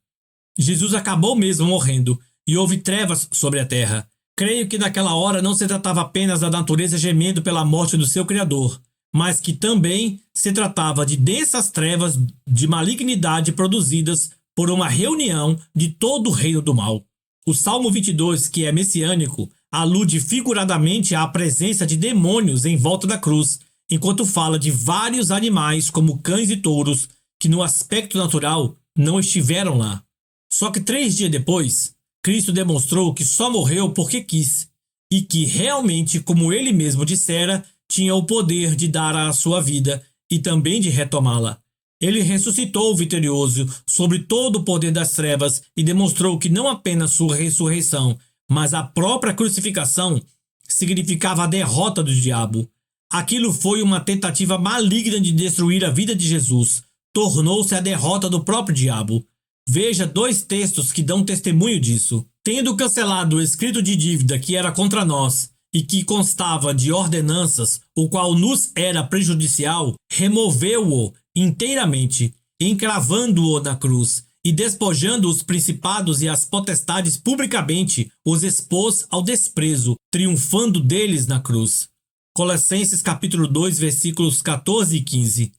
Speaker 1: Jesus acabou mesmo morrendo e houve trevas sobre a terra. Creio que naquela hora não se tratava apenas da natureza gemendo pela morte do seu Criador, mas que também se tratava de densas trevas de malignidade produzidas por uma reunião de todo o reino do mal. O Salmo 22, que é messiânico, alude figuradamente à presença de demônios em volta da cruz, enquanto fala de vários animais como cães e touros que no aspecto natural não estiveram lá. Só que 3 dias depois, Cristo demonstrou que só morreu porque quis, e que realmente, como ele mesmo dissera, tinha o poder de dar a sua vida e também de retomá-la. Ele ressuscitou vitorioso sobre todo o poder das trevas e demonstrou que não apenas sua ressurreição, mas a própria crucificação significava a derrota do diabo. Aquilo foi uma tentativa maligna de destruir a vida de Jesus. Tornou-se a derrota do próprio diabo. Veja 2 textos que dão testemunho disso. Tendo cancelado o escrito de dívida que era contra nós e que constava de ordenanças, o qual nos era prejudicial, removeu-o inteiramente, encravando-o na cruz e despojando os principados e as potestades publicamente, os expôs ao desprezo, triunfando deles na cruz. Colossenses capítulo 2, versículos 14 e 15.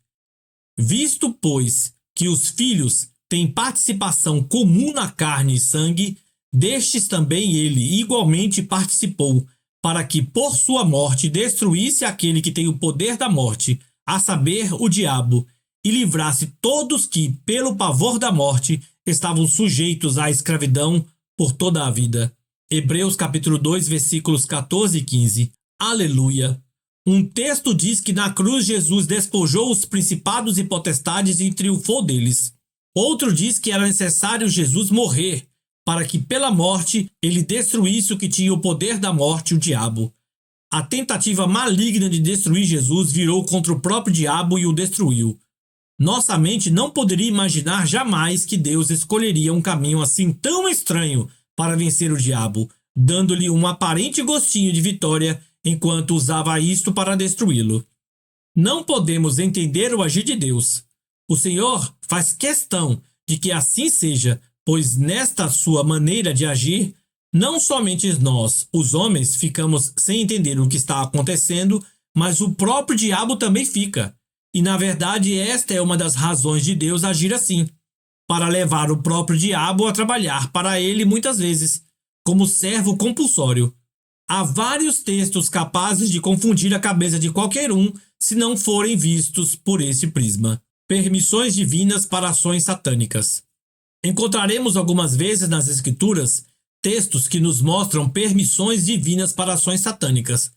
Speaker 1: Visto, pois, que os filhos têm participação comum na carne e sangue, destes também ele igualmente participou, para que por sua morte destruísse aquele que tem o poder da morte, a saber, o diabo, e livrasse todos que, pelo pavor da morte, estavam sujeitos à escravidão por toda a vida. Hebreus capítulo 2, versículos 14 e 15. Aleluia! Um texto diz que na cruz Jesus despojou os principados e potestades e triunfou deles. Outro diz que era necessário Jesus morrer, para que pela morte ele destruísse o que tinha o poder da morte, o diabo. A tentativa maligna de destruir Jesus virou contra o próprio diabo e o destruiu. Nossa mente não poderia imaginar jamais que Deus escolheria um caminho assim tão estranho para vencer o diabo, dando-lhe um aparente gostinho de vitória enquanto usava isto para destruí-lo. Não podemos entender o agir de Deus. O Senhor faz questão de que assim seja, pois nesta sua maneira de agir, não somente nós, os homens, ficamos sem entender o que está acontecendo, mas o próprio diabo também fica. E na verdade esta é uma das razões de Deus agir assim, para levar o próprio diabo a trabalhar para ele muitas vezes, como servo compulsório. Há vários textos capazes de confundir a cabeça de qualquer um se não forem vistos por esse prisma. Permissões divinas para ações satânicas. Encontraremos algumas vezes nas Escrituras textos que nos mostram permissões divinas para ações satânicas.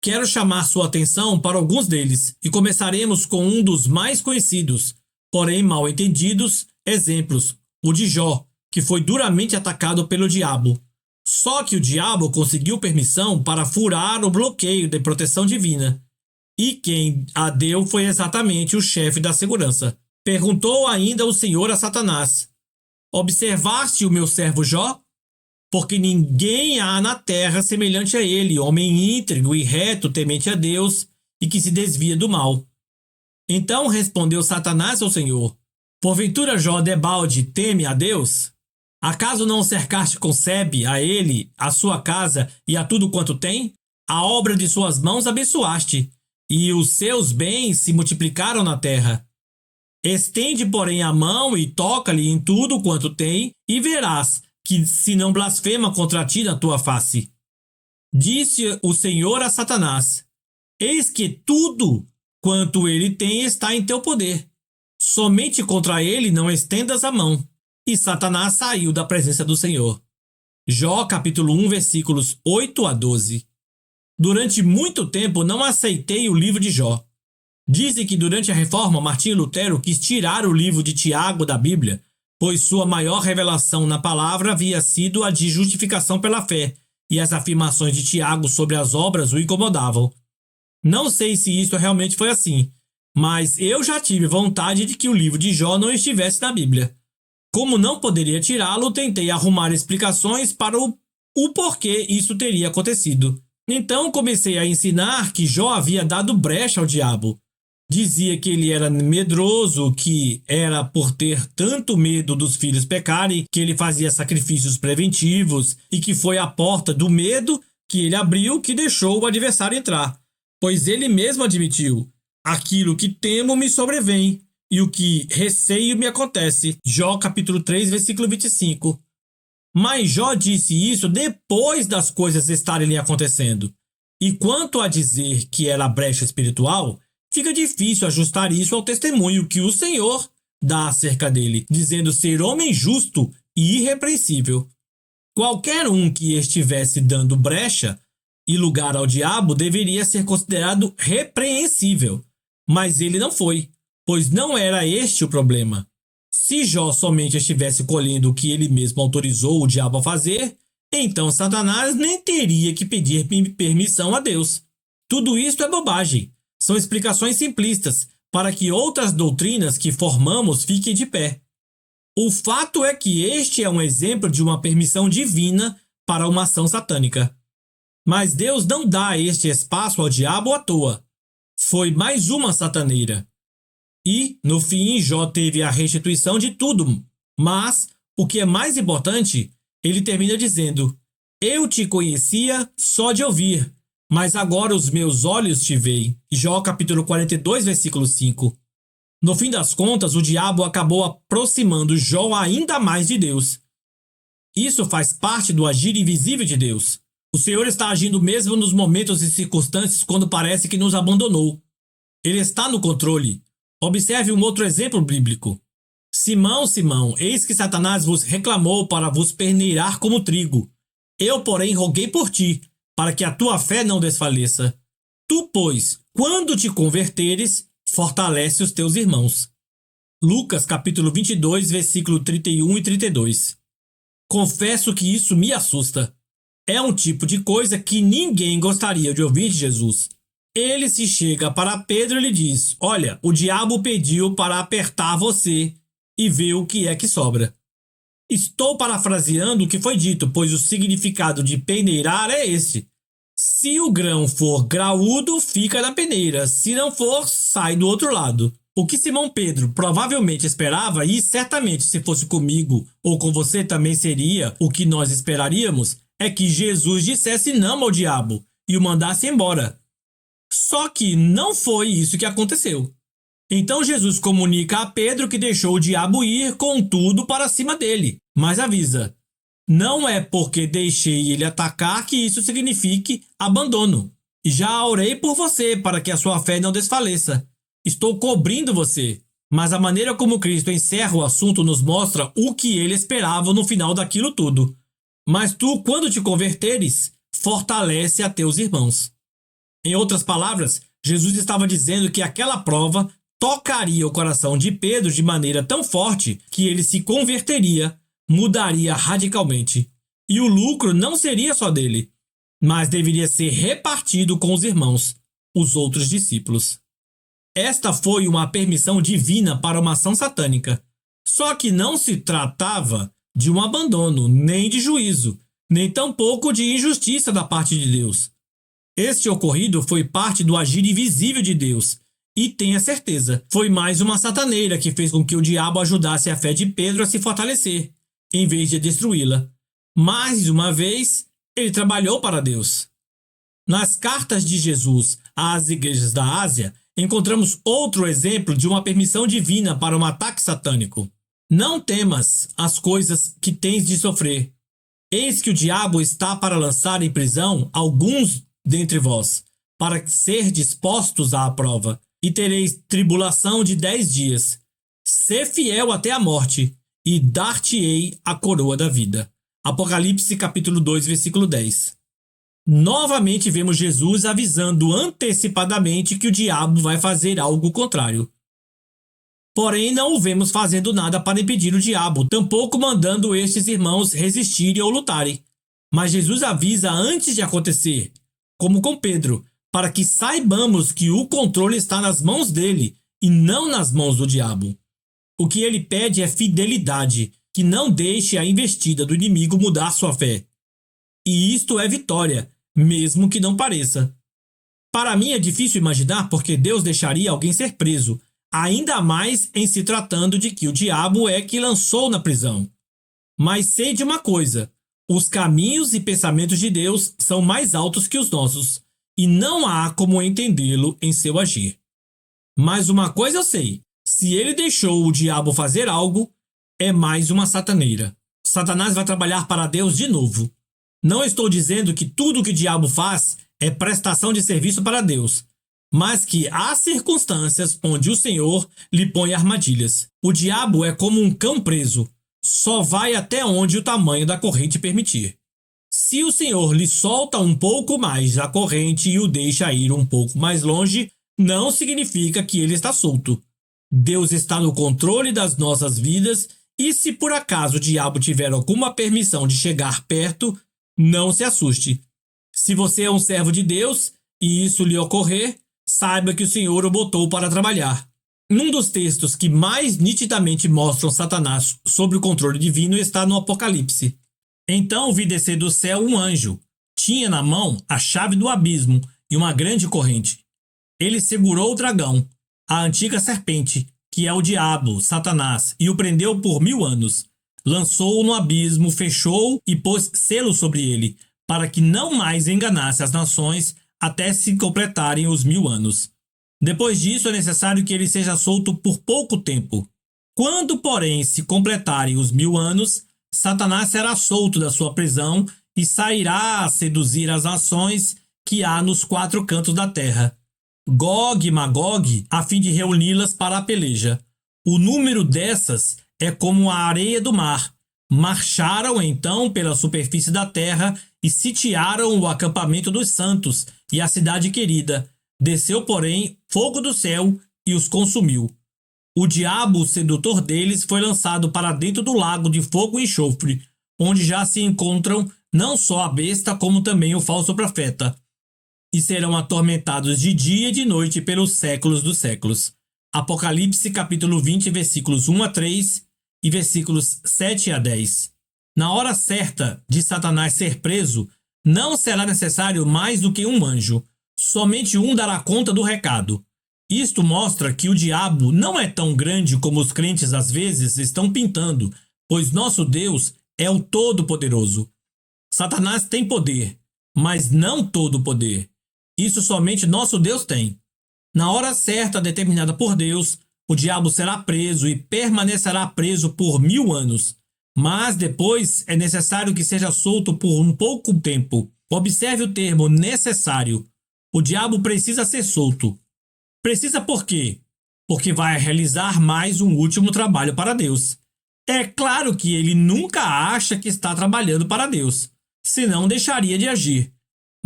Speaker 1: Quero chamar sua atenção para alguns deles e começaremos com um dos mais conhecidos, porém mal entendidos, exemplos, o de Jó, que foi duramente atacado pelo diabo. Só que o diabo conseguiu permissão para furar o bloqueio de proteção divina. E quem a deu foi exatamente o chefe da segurança. Perguntou ainda o Senhor a Satanás: observaste o meu servo Jó? Porque ninguém há na terra semelhante a ele, homem íntegro e reto, temente a Deus e que se desvia do mal. Então respondeu Satanás ao Senhor: porventura Jó debalde teme a Deus? Acaso não o cercaste com sebe a ele, a sua casa e a tudo quanto tem? A obra de suas mãos abençoaste, e os seus bens se multiplicaram na terra. Estende, porém, a mão e toca-lhe em tudo quanto tem, e verás que se não blasfema contra ti na tua face. Disse o Senhor a Satanás: eis que tudo quanto ele tem está em teu poder, Somente contra ele não estendas a mão. E Satanás saiu da presença do Senhor. Jó capítulo 1, versículos 8 a 12. Durante muito tempo não aceitei o livro de Jó. Dizem que durante a Reforma, Martinho Lutero quis tirar o livro de Tiago da Bíblia, pois sua maior revelação na palavra havia sido a de justificação pela fé, e as afirmações de Tiago sobre as obras o incomodavam. Não sei se isso realmente foi assim, mas eu já tive vontade de que o livro de Jó não estivesse na Bíblia. Como não poderia tirá-lo, tentei arrumar explicações para o porquê isso teria acontecido. Então comecei a ensinar que Jó havia dado brecha ao diabo. Dizia que ele era medroso, que era por ter tanto medo dos filhos pecarem que ele fazia sacrifícios preventivos e que foi a porta do medo que ele abriu que deixou o adversário entrar. Pois ele mesmo admitiu: aquilo que temo me sobrevém e o que receio me acontece. Jó capítulo 3, versículo 25. Mas Jó disse isso depois das coisas estarem lhe acontecendo. E quanto a dizer que era brecha espiritual, fica difícil ajustar isso ao testemunho que o Senhor dá acerca dele, dizendo ser homem justo e irrepreensível. Qualquer um que estivesse dando brecha e lugar ao diabo deveria ser considerado repreensível, mas ele não foi, pois não era este o problema. Se Jó somente estivesse colhendo o que ele mesmo autorizou o diabo a fazer, então Satanás nem teria que pedir permissão a Deus. Tudo isso é bobagem. São explicações simplistas para que outras doutrinas que formamos fiquem de pé. O fato é que este é um exemplo de uma permissão divina para uma ação satânica. Mas Deus não dá este espaço ao diabo à toa. Foi mais uma sataneira. E, no fim, Jó teve a restituição de tudo. Mas, o que é mais importante, ele termina dizendo: eu te conhecia só de ouvir, mas agora os meus olhos te veem. Jó capítulo 42, versículo 5. No fim das contas, o diabo acabou aproximando Jó ainda mais de Deus. Isso faz parte do agir invisível de Deus. O Senhor está agindo mesmo nos momentos e circunstâncias quando parece que nos abandonou. Ele está no controle. Observe um outro exemplo bíblico. Simão, Simão, eis que Satanás vos reclamou para vos peneirar como trigo. Eu, porém, roguei por ti, para que a tua fé não desfaleça. Tu, pois, quando te converteres, fortalece os teus irmãos. Lucas capítulo 22, versículo 31 e 32. Confesso que isso me assusta. É um tipo de coisa que ninguém gostaria de ouvir de Jesus. Ele se chega para Pedro e lhe diz: olha, o diabo pediu para apertar você e ver o que é que sobra. Estou parafraseando o que foi dito, pois o significado de peneirar é esse. Se o grão for graúdo, fica na peneira. Se não for, sai do outro lado. O que Simão Pedro provavelmente esperava, e certamente se fosse comigo ou com você também seria o que nós esperaríamos, é que Jesus dissesse não ao diabo e o mandasse embora. Só que não foi isso que aconteceu. Então Jesus comunica a Pedro que deixou o diabo ir com tudo para cima dele, mas avisa: não é porque deixei ele atacar que isso signifique abandono. Já orei por você para que a sua fé não desfaleça. Estou cobrindo você. Mas a maneira como Cristo encerra o assunto nos mostra o que ele esperava no final daquilo tudo. Mas tu, quando te converteres, fortalece a teus irmãos. Em outras palavras, Jesus estava dizendo que aquela prova tocaria o coração de Pedro de maneira tão forte que ele se converteria, mudaria radicalmente. E o lucro não seria só dele, mas deveria ser repartido com os irmãos, os outros discípulos. Esta foi uma permissão divina para uma ação satânica. Só que não se tratava de um abandono, nem de juízo, nem tampouco de injustiça da parte de Deus. Este ocorrido foi parte do agir invisível de Deus. E tenha certeza, foi mais uma sataneira que fez com que o diabo ajudasse a fé de Pedro a se fortalecer, em vez de destruí-la. Mais uma vez, ele trabalhou para Deus. Nas cartas de Jesus às igrejas da Ásia, encontramos outro exemplo de uma permissão divina para um ataque satânico. Não temas as coisas que tens de sofrer. Eis que o diabo está para lançar em prisão alguns dentre vós, para ser dispostos à prova, e tereis tribulação de 10 dias. Sê fiel até a morte, e dar-te-ei a coroa da vida. Apocalipse capítulo 2, versículo 10. Novamente vemos Jesus avisando antecipadamente que o diabo vai fazer algo contrário. Porém, não o vemos fazendo nada para impedir o diabo, tampouco mandando estes irmãos resistirem ou lutarem. Mas Jesus avisa antes de acontecer, como com Pedro, para que saibamos que o controle está nas mãos dele e não nas mãos do diabo. O que ele pede é fidelidade, que não deixe a investida do inimigo mudar sua fé. E isto é vitória, mesmo que não pareça. Para mim é difícil imaginar porque Deus deixaria alguém ser preso, ainda mais em se tratando de que o diabo é que lançou na prisão. Mas sei de uma coisa: os caminhos e pensamentos de Deus são mais altos que os nossos, e não há como entendê-lo em seu agir. Mas uma coisa eu sei: se ele deixou o diabo fazer algo, é mais uma sataneira. Satanás vai trabalhar para Deus de novo. Não estou dizendo que tudo que o diabo faz é prestação de serviço para Deus, mas que há circunstâncias onde o Senhor lhe põe armadilhas. O diabo é como um cão preso, só vai até onde o tamanho da corrente permitir. Se o Senhor lhe solta um pouco mais da corrente e o deixa ir um pouco mais longe, não significa que ele está solto. Deus está no controle das nossas vidas e se por acaso o diabo tiver alguma permissão de chegar perto, não se assuste. Se você é um servo de Deus e isso lhe ocorrer, saiba que o Senhor o botou para trabalhar. Um dos textos que mais nitidamente mostram Satanás sob o controle divino está no Apocalipse. Então vi descer do céu um anjo. Tinha na mão a chave do abismo e uma grande corrente. Ele segurou o dragão, a antiga serpente, que é o diabo, Satanás, e o prendeu por 1000 anos. Lançou-o no abismo, fechou e pôs selo sobre ele, para que não mais enganasse as nações até se completarem os 1000 anos. Depois disso, é necessário que ele seja solto por pouco tempo. Quando, porém, se completarem os 1000 anos, Satanás será solto da sua prisão e sairá a seduzir as nações que há nos 4 cantos da terra, Gog e Magog, a fim de reuni-las para a peleja. O número dessas é como a areia do mar. Marcharam então pela superfície da terra e sitiaram o acampamento dos santos e a cidade querida. Desceu, porém, fogo do céu e os consumiu. O diabo, o sedutor deles, foi lançado para dentro do lago de fogo e enxofre, onde já se encontram não só a besta, como também o falso profeta, e serão atormentados de dia e de noite pelos séculos dos séculos. Apocalipse capítulo 20, versículos 1 a 3 e versículos 7 a 10. Na hora certa de Satanás ser preso, não será necessário mais do que um anjo. Somente um dará conta do recado. Isto mostra que o diabo não é tão grande como os crentes às vezes estão pintando, pois nosso Deus é o Todo-Poderoso. Satanás tem poder, mas não todo o poder. Isso somente nosso Deus tem. Na hora certa determinada por Deus, o diabo será preso e permanecerá preso por 1000 anos. Mas depois é necessário que seja solto por um pouco tempo. Observe o termo necessário. O diabo precisa ser solto. Precisa por quê? Porque vai realizar mais um último trabalho para Deus. É claro que ele nunca acha que está trabalhando para Deus, senão deixaria de agir.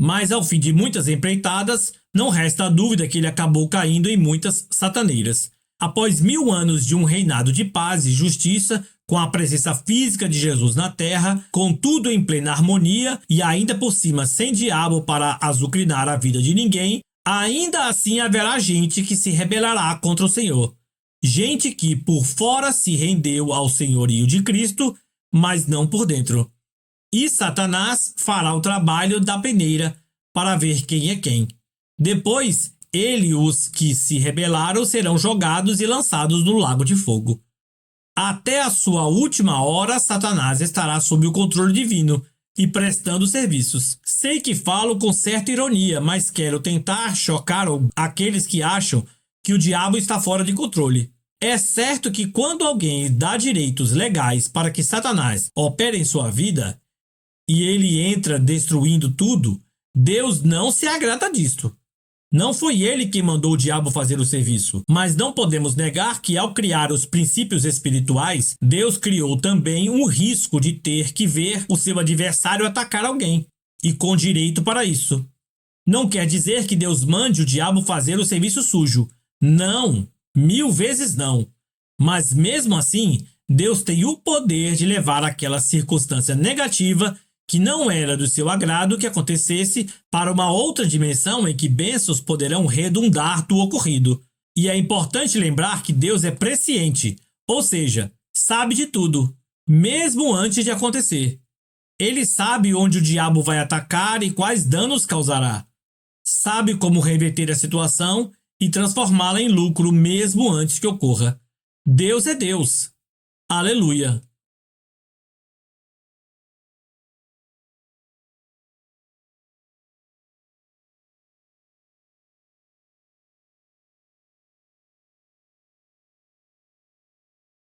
Speaker 1: Mas ao fim de muitas empreitadas, não resta dúvida que ele acabou caindo em muitas sataneiras. Após 1000 anos de um reinado de paz e justiça, com a presença física de Jesus na terra, com tudo em plena harmonia e ainda por cima sem diabo para azucrinar a vida de ninguém, ainda assim haverá gente que se rebelará contra o Senhor. Gente que por fora se rendeu ao senhorio de Cristo, mas não por dentro. E Satanás fará o trabalho da peneira para ver quem é quem. Depois, ele e os que se rebelaram serão jogados e lançados no lago de fogo. Até a sua última hora, Satanás estará sob o controle divino e prestando serviços. Sei que falo com certa ironia, mas quero tentar chocar aqueles que acham que o diabo está fora de controle. É certo que quando alguém dá direitos legais para que Satanás opere em sua vida e ele entra destruindo tudo, Deus não se agrada disto. Não foi ele quem mandou o diabo fazer o serviço, mas não podemos negar que, ao criar os princípios espirituais, Deus criou também um risco de ter que ver o seu adversário atacar alguém, e com direito para isso. Não quer dizer que Deus mande o diabo fazer o serviço sujo. Não, 1000 vezes não. Mas mesmo assim, Deus tem o poder de levar aquela circunstância negativa que não era do seu agrado que acontecesse para uma outra dimensão em que bênçãos poderão redundar do ocorrido. E é importante lembrar que Deus é presciente, ou seja, sabe de tudo, mesmo antes de acontecer. Ele sabe onde o diabo vai atacar e quais danos causará. Sabe como reverter a situação e transformá-la em lucro mesmo antes que ocorra. Deus é Deus. Aleluia!